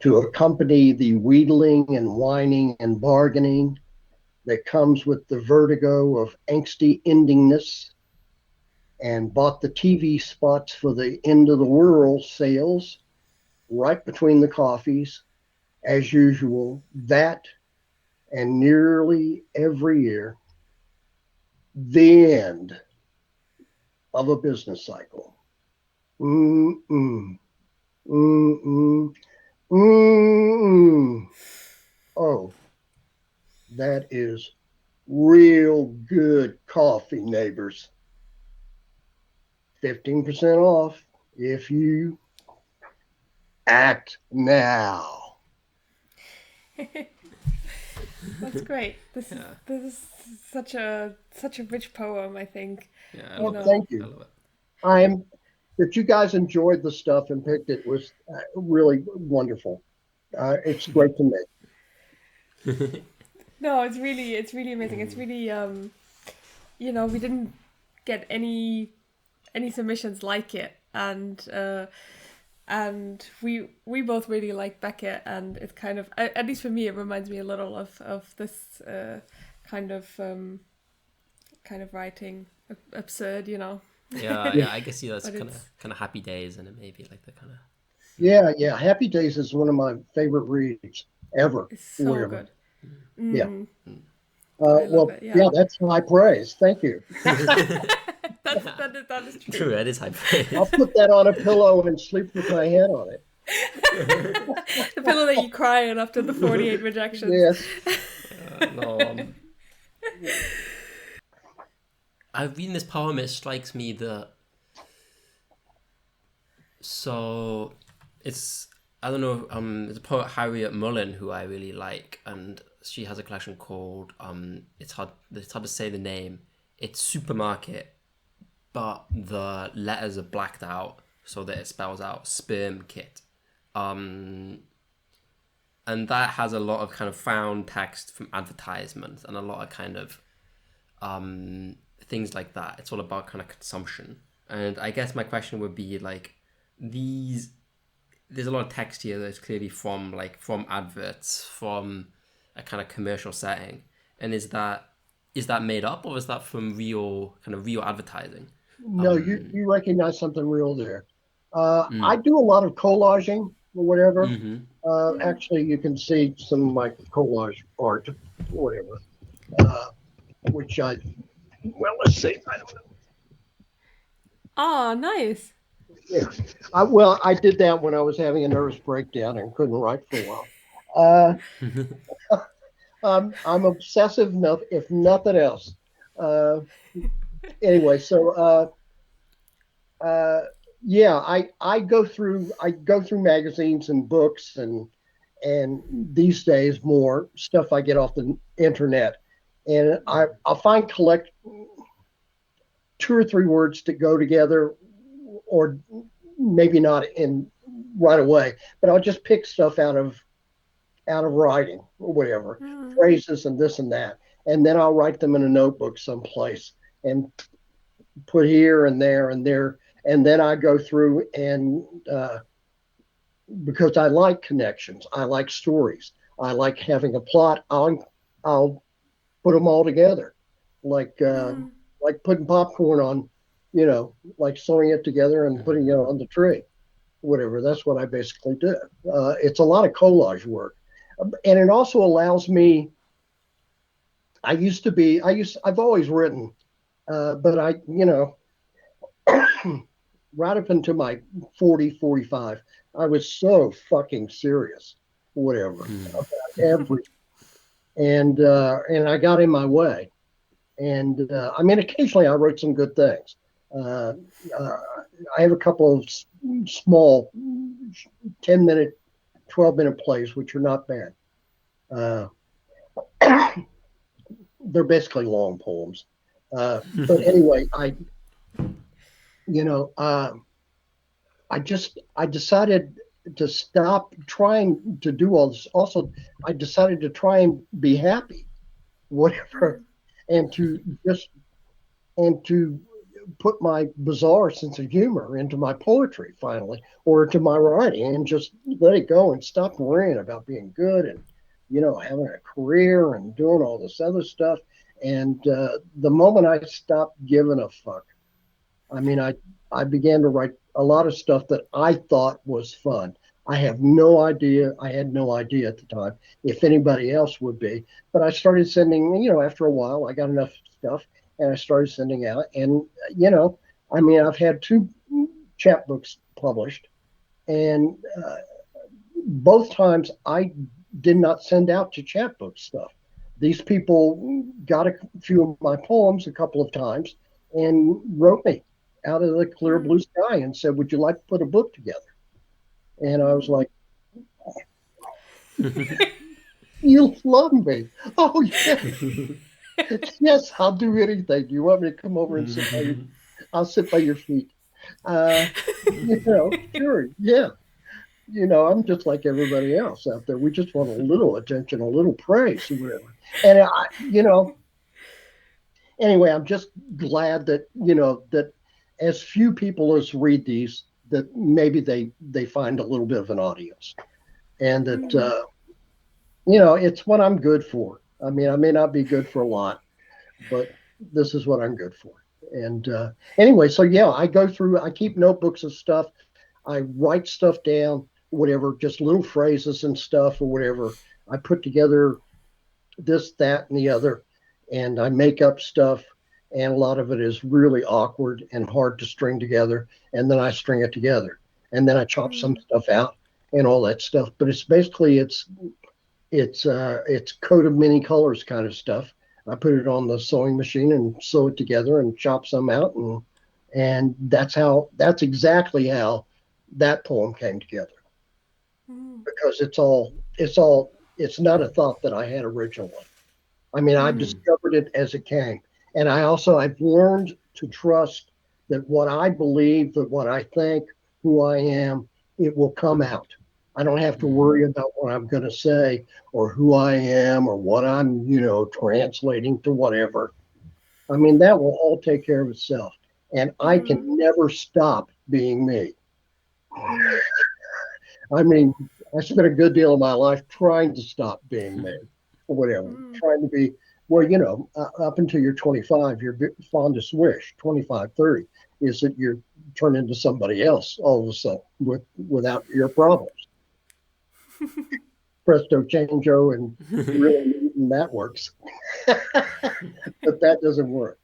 to accompany the wheedling and whining and bargaining that comes with the vertigo of angsty endingness, and bought the TV spots for the end of the world sales right between the coffees, as usual, that and nearly every year, the end of a business cycle. Mm-mm, mm-mm, mm-mm. Oh, that is real good coffee, neighbors. 15% off if you act now. That's great. This is such a rich poem, I think. Yeah, I Oh, love it. thank I you. love I'm that you guys enjoyed the stuff and picked it was really wonderful. It's great to me. it. No, it's really amazing. It's really we didn't get any submissions like it, and we both really like Beckett, and it's kind of, at least for me, it reminds me a little of this kind of kind of writing, absurd, Yeah, Yeah, yeah, I can see that's but kind of it's happy days, and it may be like the kind of yeah. Happy Days is one of my favorite reads ever, it's so really. good. Yeah. Mm, Mm. I love Well, it. yeah, Yeah. that's high praise. Thank you. That is true. True, that is high I'll praise. put that on a pillow and sleep with my head on it. The pillow that you cry on after the 48 rejections. Yes. No, I've reading this poem. It strikes me that so it's I don't know. There's a poet Harriet Mullen who I really like, and she has a collection called It's hard to say the name. It's Supermarket, but the letters are blacked out so that it spells out sperm kit. Um, and that has a lot of kind of found text from advertisements and a lot of kind of things like that. It's all about kind of consumption. And I guess my question would be like, these there's a lot of text here that's clearly from adverts, from a kind of commercial setting. And is that made up, or is that from real advertising? No, Um, you recognize something real there. I mm, do a lot of collaging or whatever. mm-hmm. Actually, you can see some of my collage art, whatever. Uh, which I well, let's see. I don't know. Oh, nice. Yeah, I did that when I was having a nervous breakdown and couldn't write for a while. Uh, I'm obsessive enough, if nothing else. Uh, anyway, uh, yeah, I go through magazines and books and these days more stuff I get off the internet, and I'll find collect two or three words that go together, or maybe not in right away, but I'll just pick stuff out of writing or whatever, Mm. phrases and this and that, and then I'll write them in a notebook someplace and put here and there and there, and then I go through and because I like connections, I like stories, I like having a plot. I'll put them all together, like uh, Mm. like putting popcorn on, like sewing it together and putting it on the tree, whatever. That's what I basically do. It's a lot of collage work, and it also allows me. I've always written, but right up until my 40, 45, I was so fucking serious, whatever, about every, and I got in my way. And I mean, occasionally I wrote some good things. Uh, uh, I have a couple of small 10-minute, 12-minute plays, which are not bad. Uh, they're basically long poems. But anyway, you know, uh, I decided to stop trying to do all this. Also, I decided to try and be happy, whatever, Mm. and to put my bizarre sense of humor into my poetry finally, or to my writing, and just let it go and stop worrying about being good and having a career and doing all this other stuff. And the moment I stopped giving a fuck, I mean, I began to write a lot of stuff that I thought was fun. I have no idea. I had no idea at the time if anybody else would be, but I started sending. After a while, I got enough stuff, and I started sending out. And you know, I mean, I've had two chapbooks published, and both times I did not send out to chapbook stuff. These people got a few of my poems a couple of times and wrote me out of the clear Mm. blue sky and said, "Would you like to put a book together?" And I was Mm. like, "You love me? Oh yeah, yes, I'll do anything. Do you want me to come over and sit by you? I'll sit by your feet. Uh, sure, yeah. I'm just like everybody else out there. We just want a little attention, a little praise, or whatever. And anyway, I'm just glad that as few people as read these, that maybe they find a little bit of an audience, and that Mm. it's what I'm good for. I mean, I may not be good for a lot, but this is what I'm good for. And anyway, so yeah, I keep notebooks of stuff. I write stuff down, whatever, just little phrases and stuff or whatever. I put together this, that, and the other, and I make up stuff. And a lot of it is really awkward and hard to string together. And then I string it together, and then I chop some Mm. stuff out and all that stuff. But it's basically it's coat of many colors kind of stuff. I put it on the sewing machine and sew it together and chop some out, and that's exactly how that poem came together, Mm. because it's not a thought that I had originally. I mean, I Mm. discovered it as it came. And I've learned to trust that what I believe, that what I think, who I am, it will come out. I don't have to worry about what I'm going to say or who I am or what I'm translating to whatever. I mean, that will all take care of itself. And I can Mm, never stop being me. mm, I mean, I spent a good deal of my life trying to stop being me, or whatever, mm. trying to be, well, up until you're 25, your fondest wish, 25, 30, is that you turn into somebody else all of a sudden without your problems. Presto changeo and really and that works. But that doesn't work.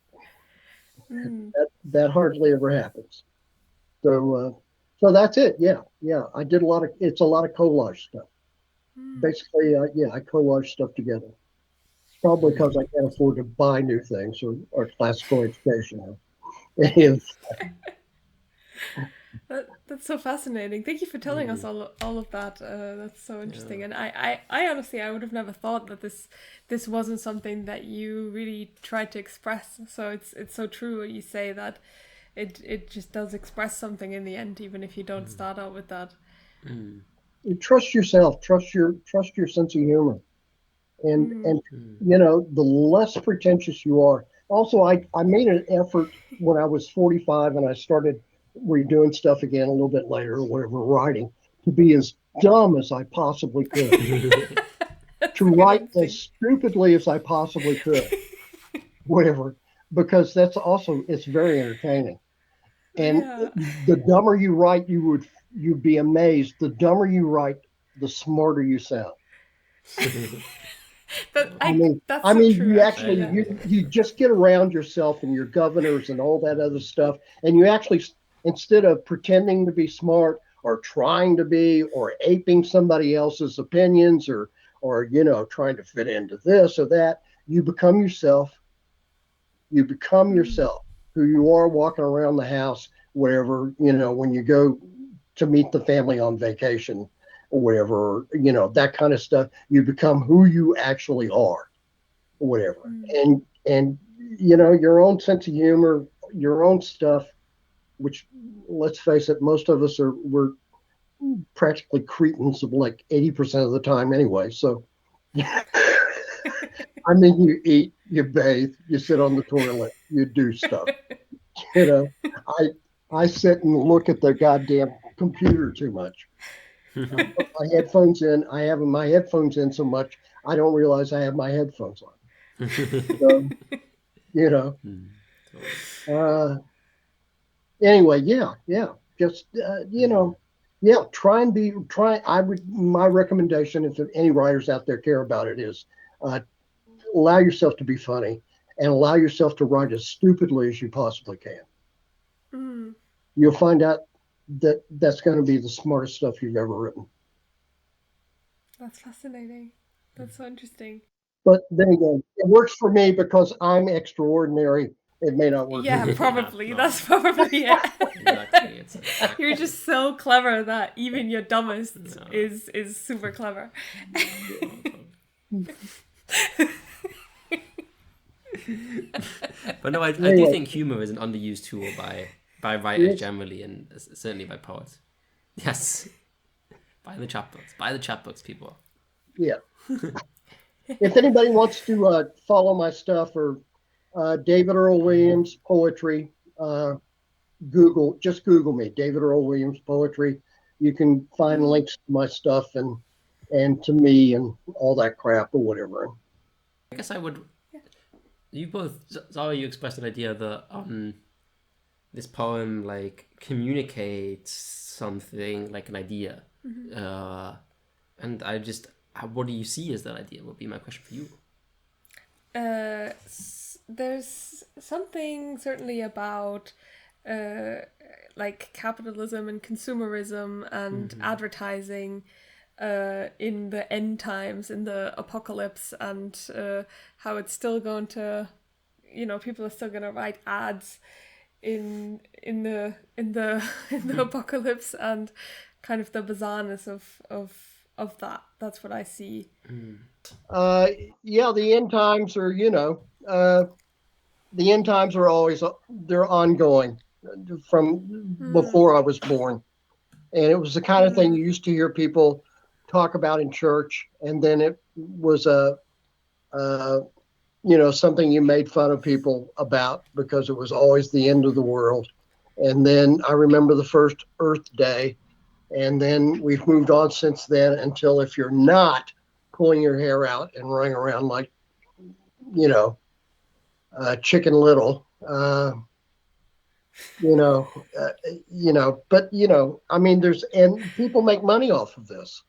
Mm, That hardly ever happens. So that's it. Yeah, yeah. I did a lot of. It's a lot of collage stuff. mm. Basically, yeah, I collage stuff together. Probably because I can't afford to buy new things or classical education. If That's so fascinating. Thank you for telling us Mm, all of that. That's so interesting. yeah. And I honestly I would have never thought that this wasn't something that you really tried to express. So it's so true what you say that it just does express something in the end, even if you don't Mm, start out with that. mm, you trust yourself, trust your sense of humor, Mm. and mm, the less pretentious you are. Also, I made an effort when I was 45 and I started redoing stuff again a little bit later or whatever, writing, to be as dumb as I possibly could, to That's a good write as instinct. stupidly as I possibly could, whatever, because that's also it's very entertaining. And Yeah. the dumber you write, you'd be amazed. The dumber you write, the smarter you sound. That I I mean, that's I so mean, true you actually, actually yeah. you just get around yourself and your governors and all that other stuff, and you actually instead of pretending to be smart or trying to be or aping somebody else's opinions or trying to fit into this or that, you become yourself. You become Mm. yourself, who you are walking around the house, wherever when you go to meet the family on vacation or whatever, that kind of stuff. You become who you actually are whatever. Mm. And your own sense of humor, your own stuff, which let's face it, most of us we're practically cretins of like 80% of the time anyway. So I mean you eat, you bathe, you sit on the toilet, you do stuff. You know. I I sit and look at the goddamn computer too much. I put my headphones in. I have my headphones in so much I don't realize I have my headphones on. So, you know. mm, totally. Uh, anyway, yeah, yeah, just Mm, yeah, try. I would my recommendation, if any writers out there care about it, is uh, allow yourself to be funny and allow yourself to write as stupidly as you possibly can. Mm. You'll find out that that's going to be the smartest stuff you've ever written. That's fascinating. That's so interesting. But then again, it works for me because I'm extraordinary. It may not work for Yeah, you. yeah, probably. no, That's probably it. exactly. It's You're exactly. just so clever that even your dumbest No, is super clever. no, but no, I do Anyway, think humor is an underused tool by writers yes, generally, and certainly by poets. Yes, buy the chapbooks. Buy the chapbooks, people. yeah. If anybody wants to follow my stuff or David Earl Williams poetry, just Google me, David Earl Williams poetry. You can find Mm. links to my stuff and to me and all that crap or whatever. I guess I would. You both, Zara, you expressed an idea that this poem like communicates something like an idea, uh, and I just, what do you see as that idea? Would be my question for you. There's something certainly about uh, like capitalism and consumerism and Mm-hmm. advertising in the end times, in the apocalypse, and how it's still going to, people are still going to write ads in the in the apocalypse, and kind of the bizarreness of that. That's what I see. Uh, yeah, the end times are, the end times are always they're ongoing from Mm, before I was born, and it was the kind of thing mm, you used to hear people talk about in church, and then it was a something you made fun of people about because it was always the end of the world. And then I remember the first Earth Day. And then we've moved on since then until if you're not pulling your hair out and running around like, you know, Chicken Little, you know, but, I mean, and people make money off of this,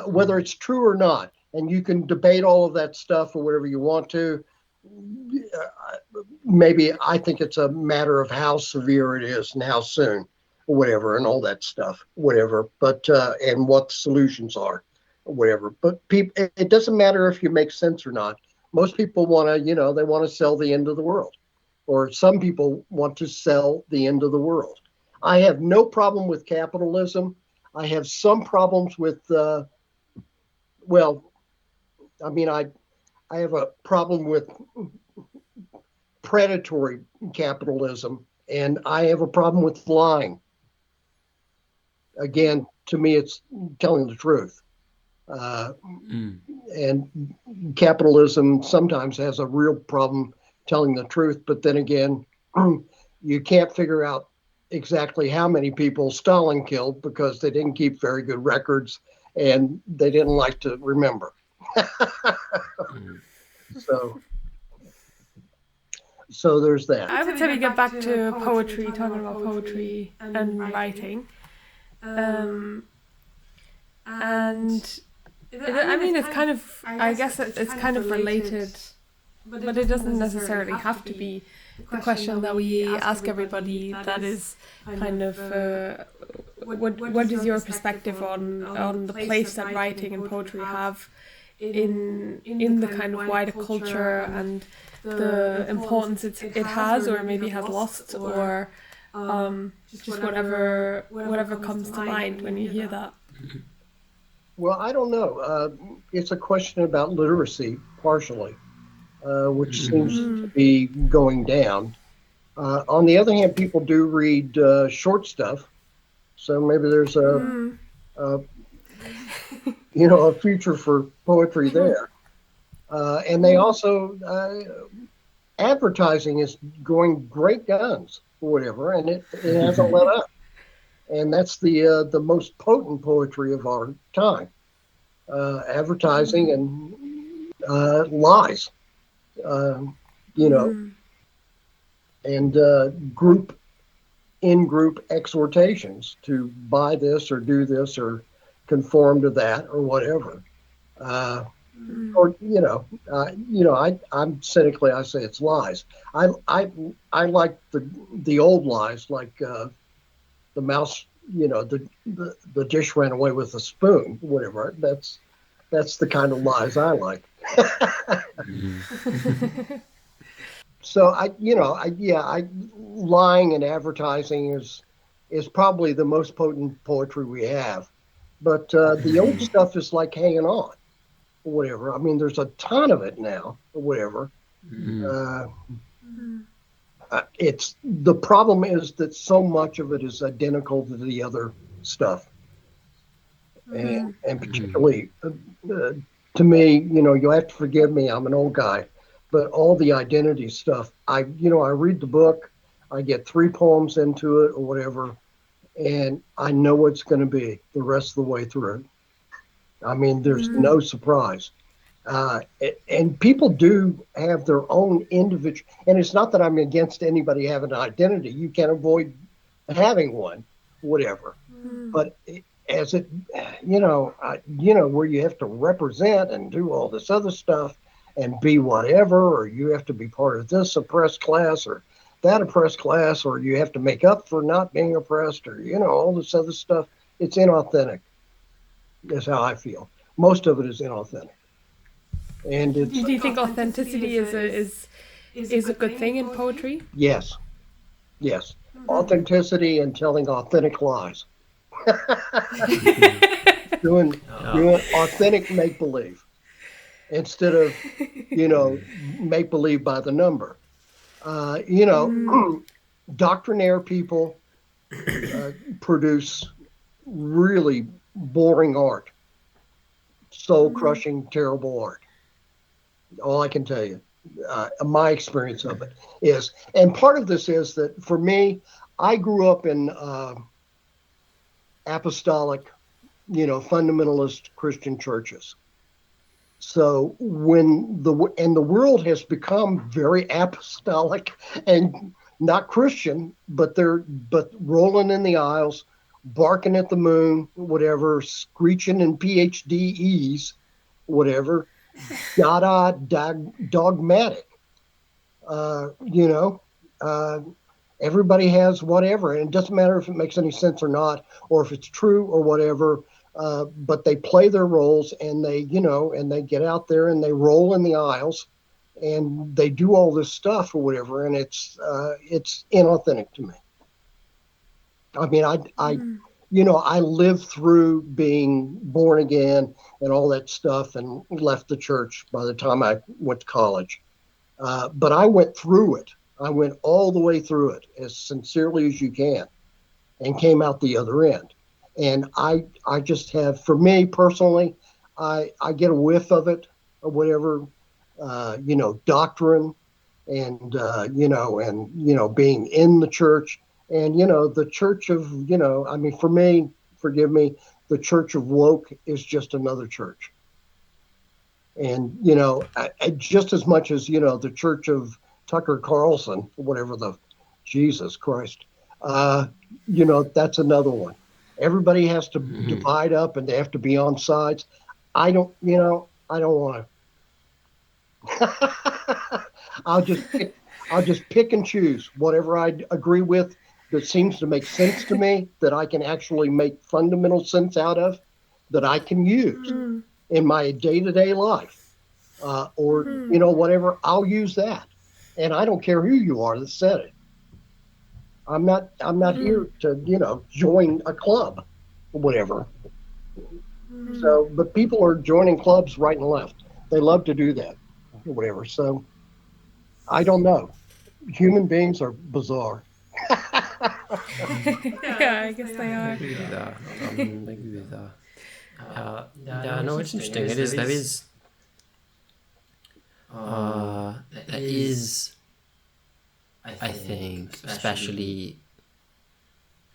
whether it's true or not. And you can debate all of that stuff or whatever you want to. Maybe I think it's a matter of how severe it is and how soon, or whatever, and all that stuff, whatever. But and what the solutions are, or whatever. But it doesn't matter if you make sense or not. Most people want to, they want to sell the end of the world, or some people want to sell the end of the world. I have no problem with capitalism. I have some problems with, well, I mean, I have a problem with predatory capitalism, and I have a problem with lying. Again, to me, it's telling the truth. Uh, and capitalism sometimes has a real problem telling the truth, but then again, you can't figure out exactly how many people Stalin killed because they didn't keep very good records and they didn't like to remember. So there's that. I would say we get back to poetry, talking about poetry and writing. And I mean, it's kind of, I guess it's kind of related, but it doesn't necessarily have to be the question that we ask everybody. That is kind of, what is your perspective on the place that writing and poetry have in the kind of wider culture and the importance it has or maybe has lost, or just whatever comes to mind when you hear that. Well, I don't know. It's a question about literacy, partially, which seems to be going down. On the other hand, people do read short stuff, so maybe there's a future for poetry there. And they also advertising is going great guns or whatever, and it hasn't let up. And that's the most potent poetry of our time. Advertising and lies, and in-group exhortations to buy this or do this or conform to that or whatever. Or I'm cynically, I say it's lies. I like the old lies, like the mouse, the dish ran away with a spoon, whatever. That's the kind of lies I like. So lying and advertising is probably the most potent poetry we have. But the old stuff is like hanging on, or whatever. I mean, there's a ton of it now, or whatever. It's the problem is that so much of it is identical to the other stuff, and particularly to me, you'll have to forgive me. I'm an old guy, but all the identity stuff. I read the book, I get 3 poems into it or whatever, and I know what it's going to be the rest of the way through. I mean, there's no surprise. And people do have their own individual, and it's not that I'm against anybody having an identity. You can't avoid having one, whatever. But as it, where you have to represent and do all this other stuff and be whatever, or you have to be part of this oppressed class or that oppressed class, or you have to make up for not being oppressed, or, all this other stuff. It's inauthentic, is how I feel. Most of it is inauthentic. And do you think authenticity is a good thing in poetry? Yes. Authenticity and telling authentic lies. doing authentic make-believe instead of make-believe by the number. Doctrinaire people produce really boring art, soul-crushing, terrible art. All I can tell you, my experience of it is. And part of this is that for me, I grew up in apostolic, fundamentalist Christian churches. So when the world has become very apostolic and not Christian, but rolling in the aisles, barking at the moon, whatever, screeching in PhDs, whatever, dogmatic. Uh, you know, uh, Everybody has whatever, and it doesn't matter if it makes any sense or not, or if it's true or whatever. But they play their roles, and they get out there and they roll in the aisles, and they do all this stuff or whatever, and it's inauthentic to me. I mean, I lived through being born again and all that stuff, and left the church by the time I went to college. But I went through it. I went all the way through it as sincerely as you can, and came out the other end. And I just have, for me personally, I get a whiff of it or whatever, doctrine, and being in the church, and the church of, I mean, for me, forgive me, the church of woke is just another church. And just as much as the church of Tucker Carlson, whatever the Jesus Christ, that's another one. Everybody has to divide up, and they have to be on sides. I don't want to. I'll just pick and choose whatever I agree with that seems to make sense to me, that I can actually make fundamental sense out of, that I can use in my day-to-day life, or whatever. I'll use that, and I don't care who you are that said it. I'm not here to join a club or whatever. So, but people are joining clubs right and left. They love to do that or whatever. So I don't know. Human beings are bizarre. Yeah, I guess they I are. agree with that. I agree with that. Yeah, no, it's interesting. It is. There is. I think, especially,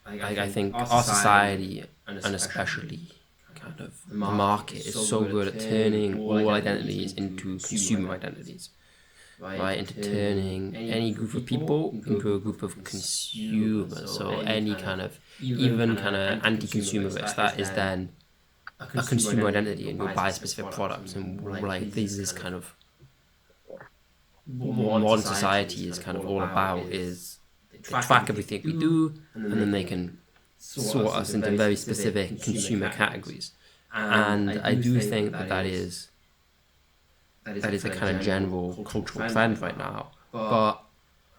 I think our society, and especially kind of the market, is so good at turning all identities into consumer identities, right? Into turning any group of people into a group of consumers. So any kind of, even kind of anti-consumerist, that is then a consumer identity, and you'll buy specific products, and like this is kind of what modern society is kind of all about, is they track everything we do, and then they can sort us into very specific consumer categories. And I do think that is a kind of general cultural trend right now. But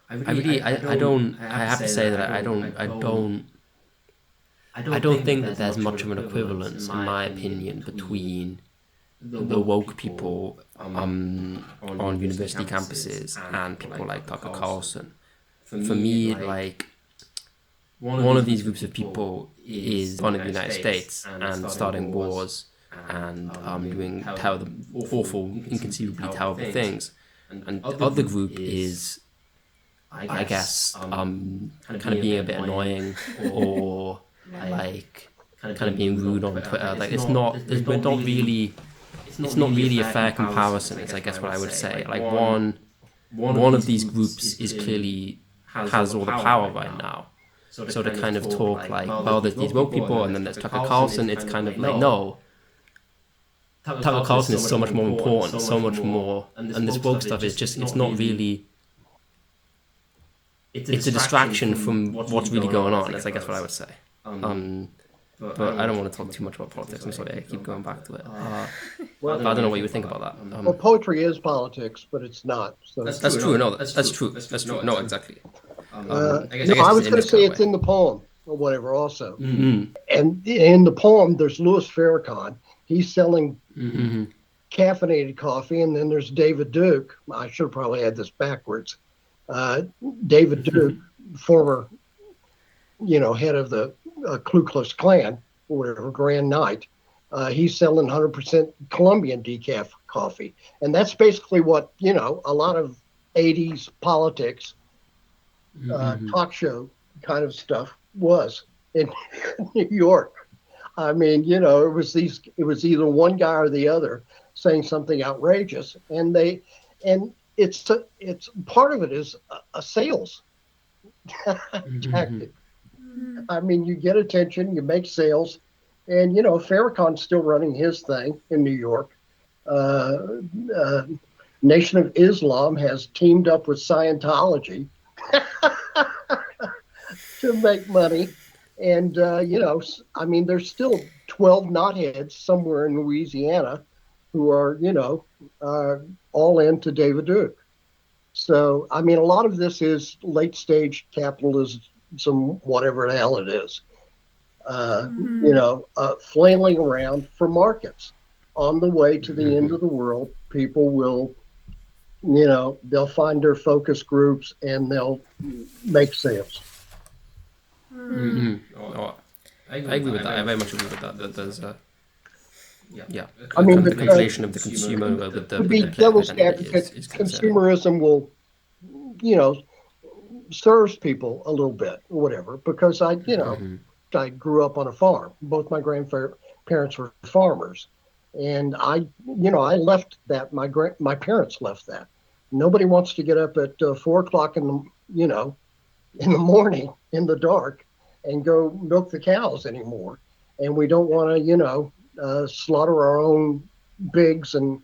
I have to say that I don't think that there's much of an equivalence, in my opinion, between the woke people on university campuses and people like Tucker Carlson. For me, like, one of these groups of people is running the United States and starting wars and doing awful, inconceivably terrible things. And the other group is, I guess, kind of being a bit annoying, or like kind of being rude on Twitter. Like, it's not really a fair comparison, is I guess what I would say. Like, one of these groups is clearly has all the power right now. So to kind of talk like, well, there's these woke people and then there's Tucker Carlson, it's kind of like, no. Tucker Carlson is so much more important, so much more, and this woke stuff is just, it's not really, it's a distraction from what's really going on, is I guess what I would say. But I don't want to talk too much about politics. I'm sorry, I keep going back to it. I don't know what you would think about that. Well, poetry is politics, but it's not. So that's true. No, that's true. That's true. No, exactly. I was going to say it's in the poem or whatever also. Mm-hmm. And in the poem, there's Louis Farrakhan. He's selling caffeinated coffee, and then there's David Duke. I should have probably had this backwards. David Duke, former, head of the Ku Klux Klan, or whatever, Grand Knight. He's selling 100% Colombian decaf coffee. And that's basically what, a lot of 80s politics, talk show kind of stuff was in New York. I mean, it was either one guy or the other saying something outrageous, and it's part of it is a sales tactic. I mean, you get attention, you make sales, and Farrakhan's still running his thing in New York. Uh, uh, Nation of Islam has teamed up with Scientology to make money. And, I mean, there's still 12 knotheads somewhere in Louisiana who are, all into David Duke. So, I mean, a lot of this is late stage capitalism, whatever the hell it is, flailing around for markets. On the way to the end of the world, people will, they'll find their focus groups and they'll make sales. Oh, I agree with that. I very much agree with that. That there's I mean, the conflation of the consumer with the to be player devil's identity advocate, is concerning. consumerism will, serves people a little bit or whatever, because I grew up on a farm. Both my grandparents were farmers. And I left that. My parents left that. Nobody wants to get up at 4 o'clock in the morning in the dark and go milk the cows anymore. And we don't want to, slaughter our own pigs and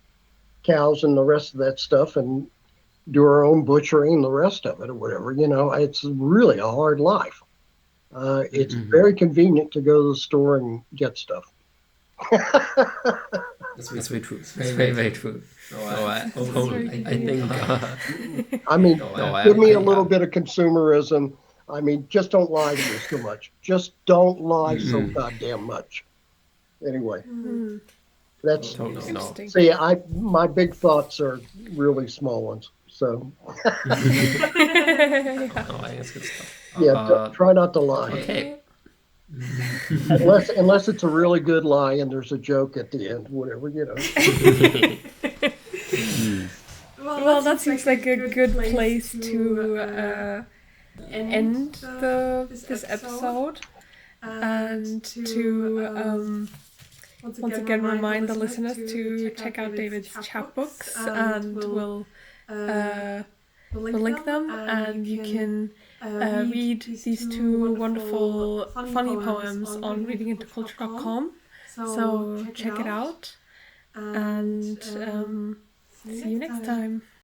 cows and the rest of that stuff and do our own butchering and the rest of it or whatever. It's really a hard life. It's very convenient to go to the store and get stuff. That's very true. It's very, very true. I think. I mean, give me a little bit of consumerism. I mean, just don't lie to me so much. Just don't lie so goddamn much. Anyway, that's Interesting. see, my big thoughts are really small ones. So I think it's good stuff. try not to lie. Okay. Unless it's a really good lie and there's a joke at the end, whatever. Well, that seems like a good place to end this episode, and to once again remind the listeners to check out David's chapbooks, and we'll link them, and you can read these two wonderful funny poems on readingintoculture.com. So check it out, and see you next time.